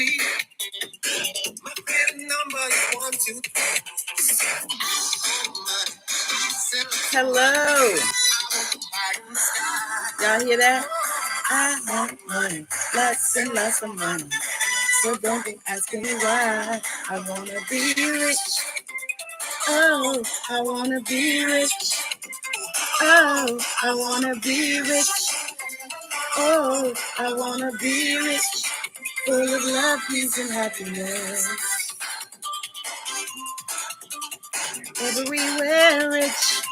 be. My favorite number is 1, 2, 3. Hello. Y'all hear that? I want money, lots and lots of money. So don't be asking me why. I wanna be rich. Oh, I wanna be rich. Oh, I wanna be rich. Oh, I wanna be rich. Full of love, peace, and happiness. Everywhere rich.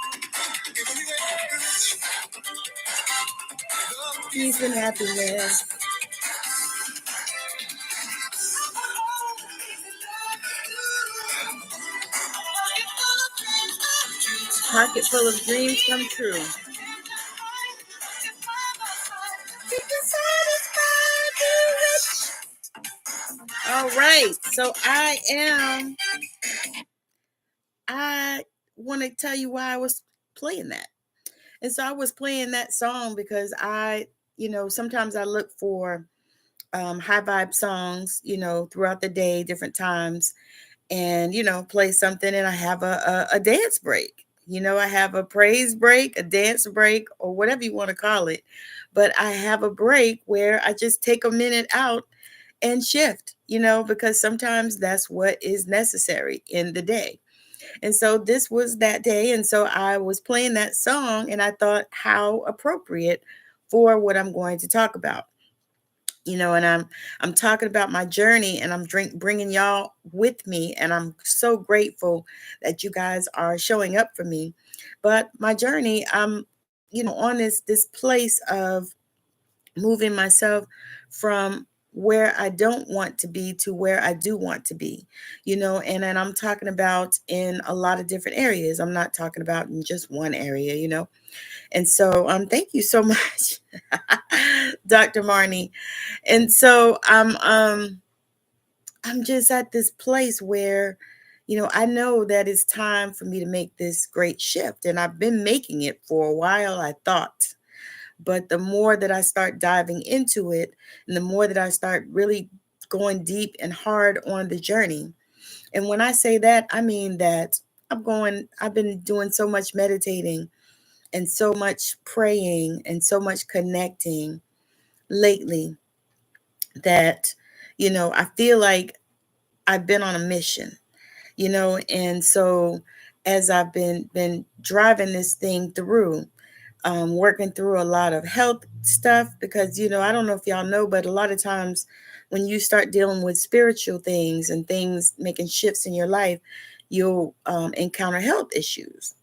Peace and happiness. Pocket full of dreams come true. All right, so I want to tell you why I was playing that. And so I was playing that song because sometimes I look for high vibe songs, throughout the day, different times, and, play something, and I have a dance break. I have a praise break, a dance break, or whatever you want to call it. But I have a break where I just take a minute out and shift, because sometimes that's what is necessary in the day. And so this was that day. And so I was playing that song, and I thought how appropriate for what I'm going to talk about. And I'm talking about my journey, and I'm bringing y'all with me, and I'm so grateful that you guys are showing up for me. But my journey, I'm on this place of moving myself from where I don't want to be to where I do want to be, and then I'm talking about in a lot of different areas. I'm not talking about in just one area. And so thank you so much, Dr. Marnie. And so I'm just at this place where, I know that it's time for me to make this great shift. And I've been making it for a while, I thought. But the more that I start diving into it, and the more that I start really going deep and hard on the journey. And when I say that, I mean that I've been doing so much meditating and so much praying and so much connecting lately that, I feel like I've been on a mission, and so as I've been driving this thing through, working through a lot of health stuff, because I don't know if y'all know, but a lot of times when you start dealing with spiritual things and things making shifts in your life, you'll encounter health issues.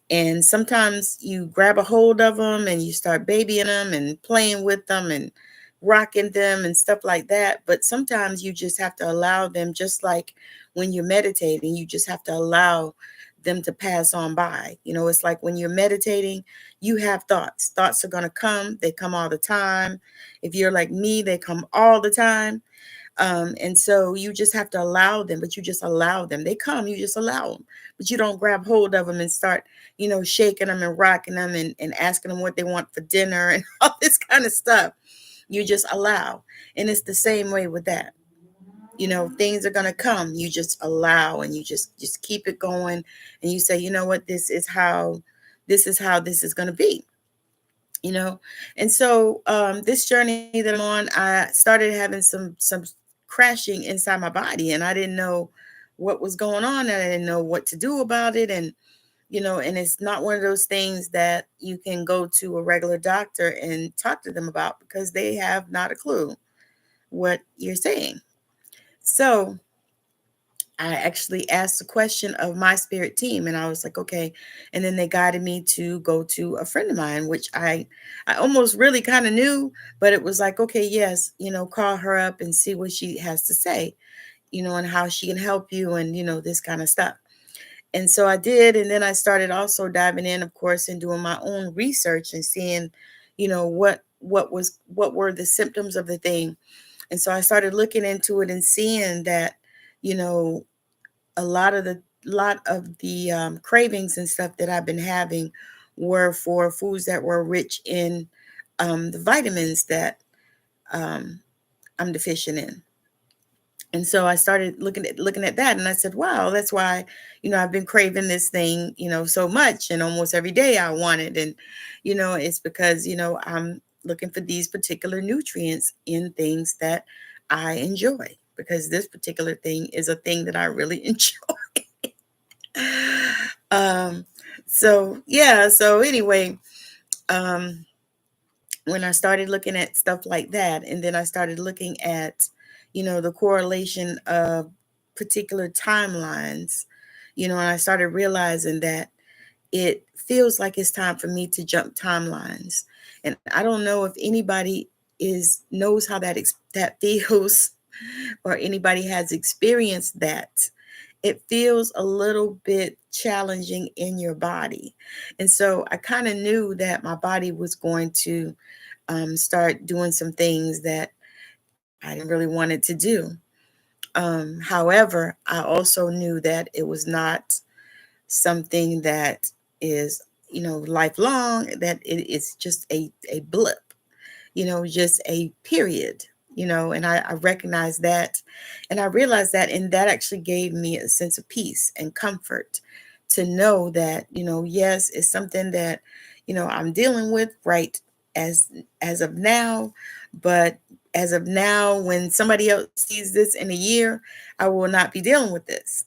And sometimes you grab a hold of them and you start babying them and playing with them and rocking them and stuff like that. But sometimes you just have to allow them, just like when you're meditating, you just have to allow them to pass on by. It's like when you're meditating, you have thoughts. Thoughts are going to come. They come all the time. If you're like me, they come all the time. And so you just have to allow them, but you just allow them. They come, you just allow them, but you don't grab hold of them and start, shaking them and rocking them and asking them what they want for dinner and all this kind of stuff. You just allow. And it's the same way with that. Things are going to come. You just allow, and you just keep it going. And you say, you know what, this is how this is going to be. And so this journey that I'm on, I started having some crashing inside my body, and I didn't know what was going on, and I didn't know what to do about it. And and it's not one of those things that you can go to a regular doctor and talk to them about, because they have not a clue what you're saying. So I actually asked the question of my spirit team, and I was like, okay. And then they guided me to go to a friend of mine, which I almost really kind of knew, but it was like, okay, yes, call her up and see what she has to say, and how she can help you, and, this kind of stuff. And so I did. And then I started also diving in, of course, and doing my own research and seeing, what were the symptoms of the thing. And so I started looking into it and seeing that, a lot of the cravings and stuff that I've been having were for foods that were rich in the vitamins that I'm deficient in. And so I started looking at that, and I said, "Wow, that's why, I've been craving this thing, so much, and almost every day I want it." And it's because, I'm looking for these particular nutrients in things that I enjoy, because this particular thing is a thing that I really enjoy. um so yeah, so anyway, um when I started looking at stuff like that, and then I started looking at, the correlation of particular timelines, and I started realizing that it feels like it's time for me to jump timelines. And I don't know if anybody is knows how that feels, or anybody has experienced that. It feels a little bit challenging in your body. And so I kind of knew that my body was going to start doing some things that I didn't really want it to do. However, I also knew that it was not something that is, lifelong, that it is just a blip, just a period, and I recognize that. And I realized that, and that actually gave me a sense of peace and comfort to know that, yes, it's something that, I'm dealing with right as as of now. But as of now, when somebody else sees this in a year, I will not be dealing with this.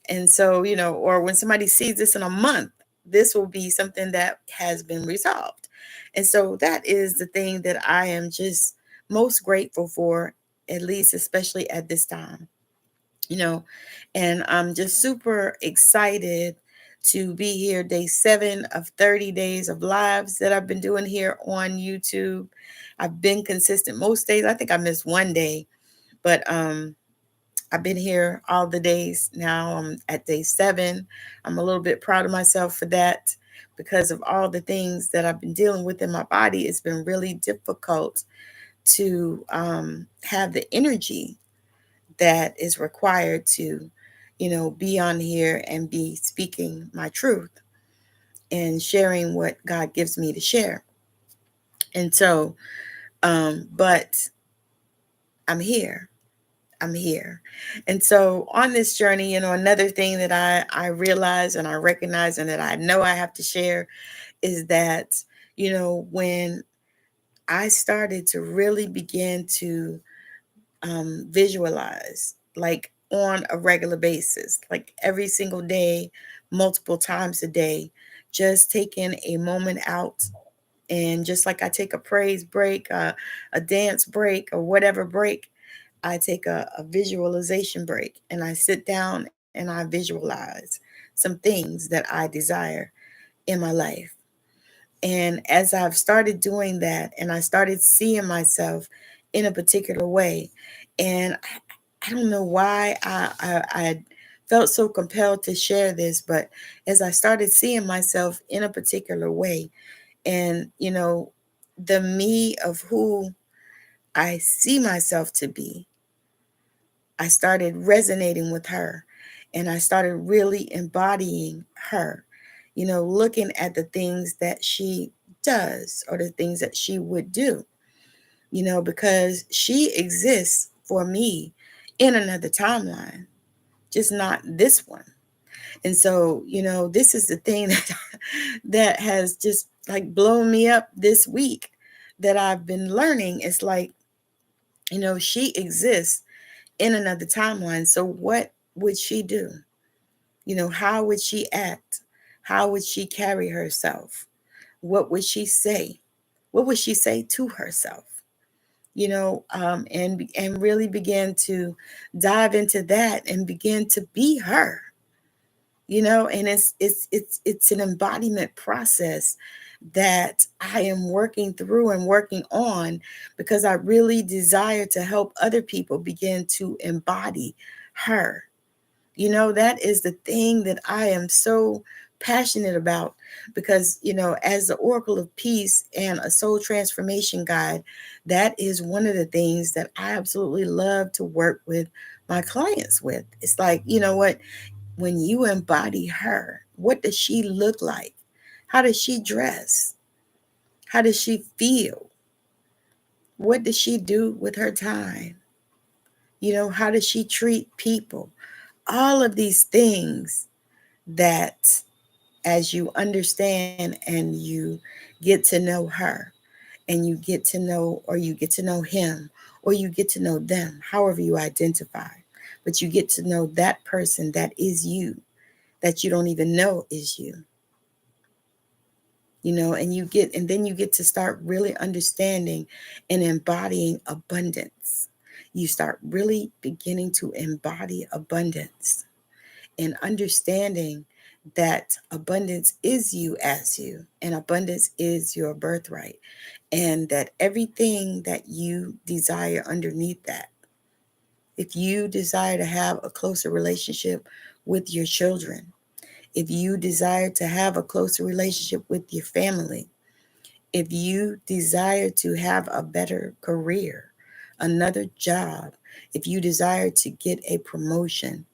And so, or when somebody sees this in a month, this will be something that has been resolved. And so that is the thing that I am just most grateful for, at least, especially at this time, you know. And I'm just super excited to be here, day 7 of 30 days of lives that I've been doing here on YouTube. I've been consistent most days. I think I missed one day, but I've been here all the days now. I'm at day 7. I'm a little bit proud of myself for that, because of all the things that I've been dealing with in my body. It's been really difficult to have the energy that is required to, be on here and be speaking my truth and sharing what God gives me to share. And so, but I'm here. I'm here. And so on this journey, another thing that I realize and I recognize and that I know I have to share is that, when I started to really begin to visualize, like on a regular basis, like every single day, multiple times a day, just taking a moment out, and just like I take a praise break, a dance break, or whatever break, I take a visualization break, and I sit down and I visualize some things that I desire in my life. And as I've started doing that, and I started seeing myself in a particular way, and I don't know why I felt so compelled to share this, but as I started seeing myself in a particular way, and the me of who I see myself to be, I started resonating with her, and I started really embodying her, looking at the things that she does, or the things that she would do, because she exists for me in another timeline, just not this one. And so, this is the thing that has just like blown me up this week, that I've been learning. It's like, she exists in another timeline. So what would she do? How would she act? How would she carry herself? What would she say? What would she say to herself? And really begin to dive into that and begin to be her. And it's an embodiment process that I am working through and working on, because I really desire to help other people begin to embody her. That is the thing that I am so passionate about, because, as the Oracle of Peace and a soul transformation guide, that is one of the things that I absolutely love to work with my clients with. It's like, what, when you embody her, what does she look like? How does she dress? How does she feel? What does she do with her time? How does she treat people? All of these things that, as you understand and you get to know her, and you get to know, or you get to know him, or you get to know them, however you identify, but you get to know that person that is you, that you don't even know is you. And then you get to start really understanding and embodying abundance. You start really beginning to embody abundance and understanding that abundance is you as you, and abundance is your birthright, and that everything that you desire underneath that, if you desire to have a closer relationship with your children, if you desire to have a closer relationship with your family, if you desire to have a better career, another job, if you desire to get a promotion,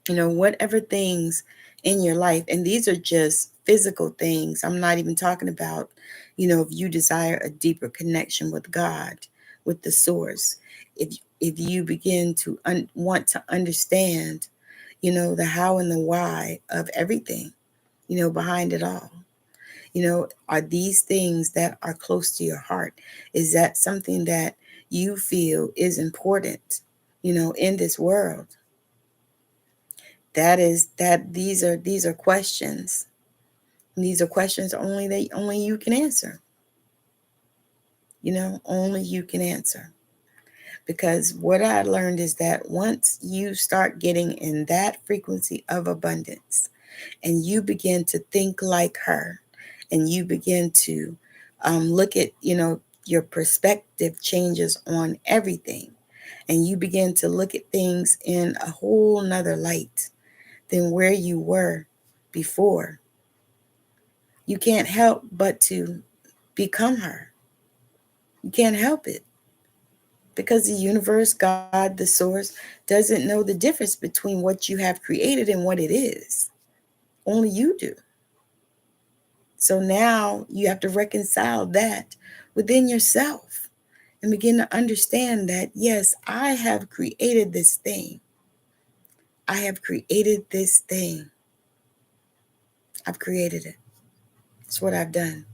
whatever things in your life, and these are just physical things. I'm not even talking about, if you desire a deeper connection with God, with the source, if you begin to want to understand, the how and the why of everything, behind it all. Are these things that are close to your heart? Is that something that you feel is important, in this world? These are questions. These are questions only you can answer. Only you can answer. Because what I learned is that once you start getting in that frequency of abundance, and you begin to think like her, and you begin to look at, your perspective changes on everything, and you begin to look at things in a whole nother light than where you were before. You can't help but to become her. You can't help it, because the universe, God, the source, doesn't know the difference between what you have created and what it is. Only you do. So now you have to reconcile that within yourself and begin to understand that, yes, I have created this thing. I have created this thing. I've created it. It's what I've done.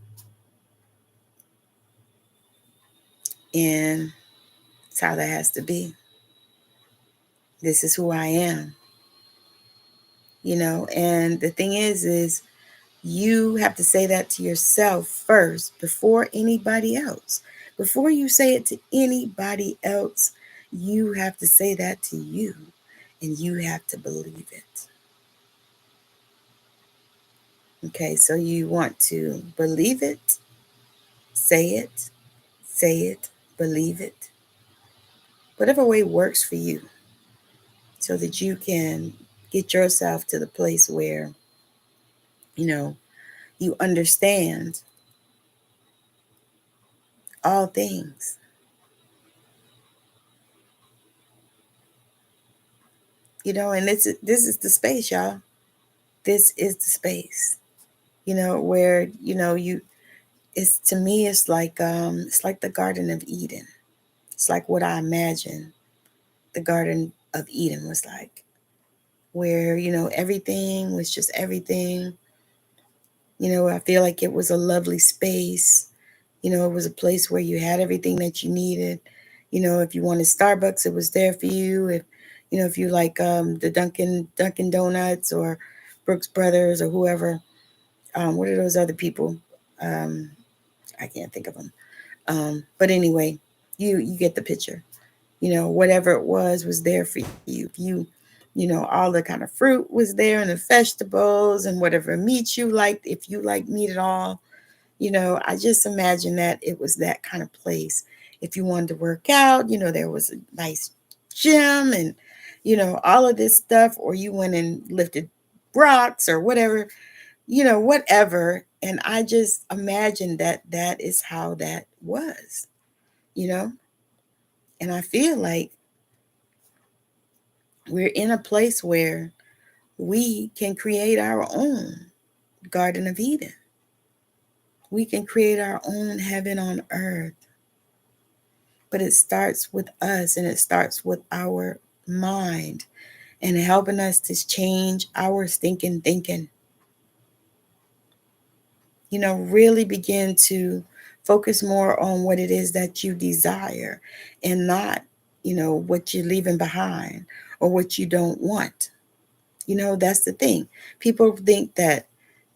And it's how that has to be. This is who I am. And the thing is you have to say that to yourself first before anybody else. Before you say it to anybody else, you have to say that to you, and you have to believe it. Okay, so you want to believe it, say it, believe it, whatever way works for you, so that you can get yourself to the place where, you understand all things. And this is the space, y'all. This is the space, where, you it's to me, it's like the Garden of Eden. It's like what I imagine the Garden of Eden was like, where, everything was just everything. I feel like it was a lovely space. It was a place where you had everything that you needed. If you wanted Starbucks, it was there for you. If you like the Dunkin' Donuts or Brooks Brothers or whoever, what are those other people? I can't think of them. But anyway, you get the picture. Whatever it was there for you. If all the kind of fruit was there, and the vegetables, and whatever meat you liked, if you like meat at all. I just imagine that it was that kind of place. If you wanted to work out, there was a nice gym, and, all of this stuff, or you went and lifted rocks or whatever, whatever. And I just imagine that that is how that was, you know, and I feel like we're in a place where we can create our own Garden of Eden. We can create our own heaven on earth. But it starts with us, and it starts with our mind and helping us to change our stinking thinking. Really begin to focus more on what it is that you desire and not, what you're leaving behind or what you don't want. That's the thing. People think that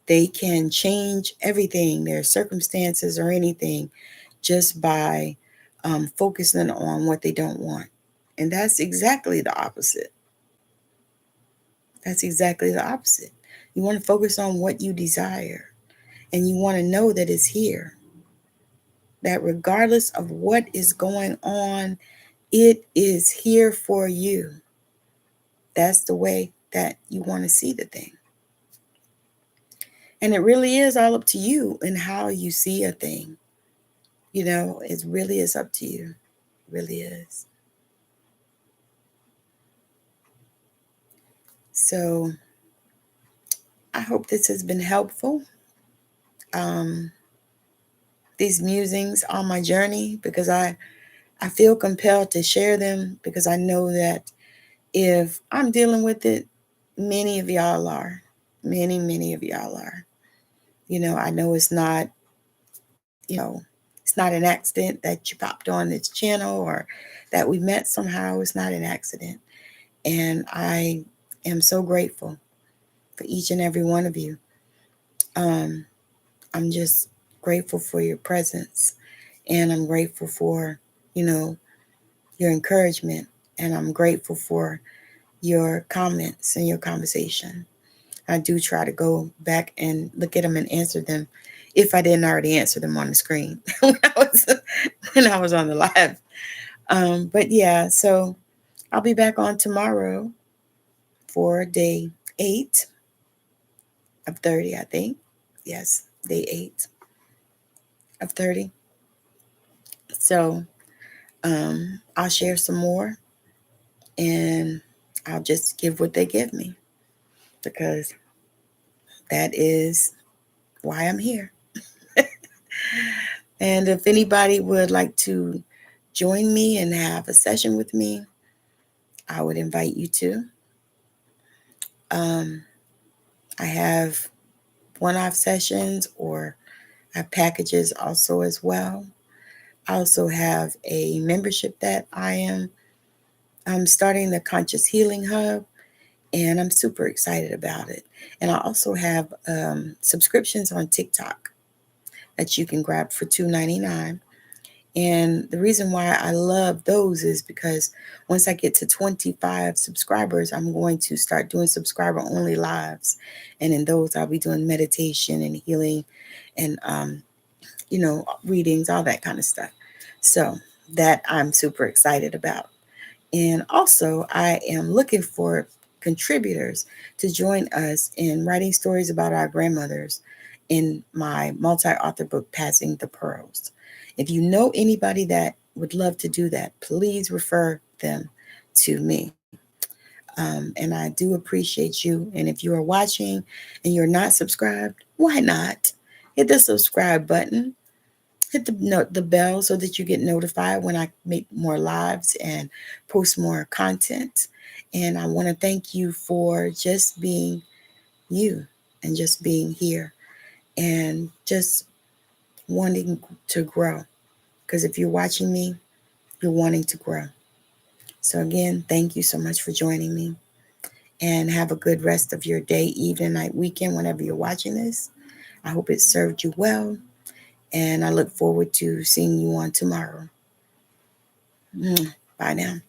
they can change everything, their circumstances or anything, just by focusing on what they don't want. And that's exactly the opposite. That's exactly the opposite. You want to focus on what you desire, and you want to know that it's here. That regardless of what is going on, it is here for you. That's the way that you want to see the thing. And it really is all up to you and how you see a thing. It really is up to you. It really is. So I hope this has been helpful. These musings on my journey, because I feel compelled to share them, because I know that if I'm dealing with it, many of y'all are. Many of y'all are. I know it's not an accident that you popped on this channel or that we met somehow. It's not an accident. And I am so grateful for each and every one of you. I'm just grateful for your presence, and I'm grateful for, your encouragement, and I'm grateful for your comments and your conversation. I do try to go back and look at them and answer them if I didn't already answer them on the screen when I was on the live. But yeah, so I'll be back on tomorrow for day 8 of 30, I think. Yes, day 8 of 30. So I'll share some more, and I'll just give what they give me, because that is why I'm here. And if anybody would like to join me and have a session with me, I would invite you to. I have one-off sessions, or I have packages also as well. I also have a membership that I'm starting, the Conscious Healing Hub, and I'm super excited about it. And I also have subscriptions on TikTok that you can grab for $2.99. And the reason why I love those is because once I get to 25 subscribers, I'm going to start doing subscriber-only lives. And in those, I'll be doing meditation and healing and, readings, all that kind of stuff. So that I'm super excited about. And also, I am looking for contributors to join us in writing stories about our grandmothers in my multi-author book, Passing the Pearls. If you know anybody that would love to do that, please refer them to me. And I do appreciate you. And if you are watching and you're not subscribed, why not? Hit the subscribe button. Hit the bell so that you get notified when I make more lives and post more content. And I want to thank you for just being you and just being here and just wanting to grow. Because if you're watching me, you're wanting to grow. So again, thank you so much for joining me, and have a good rest of your day, evening, night, weekend, whenever you're watching this. I hope it served you well, and I look forward to seeing you on tomorrow. Bye now.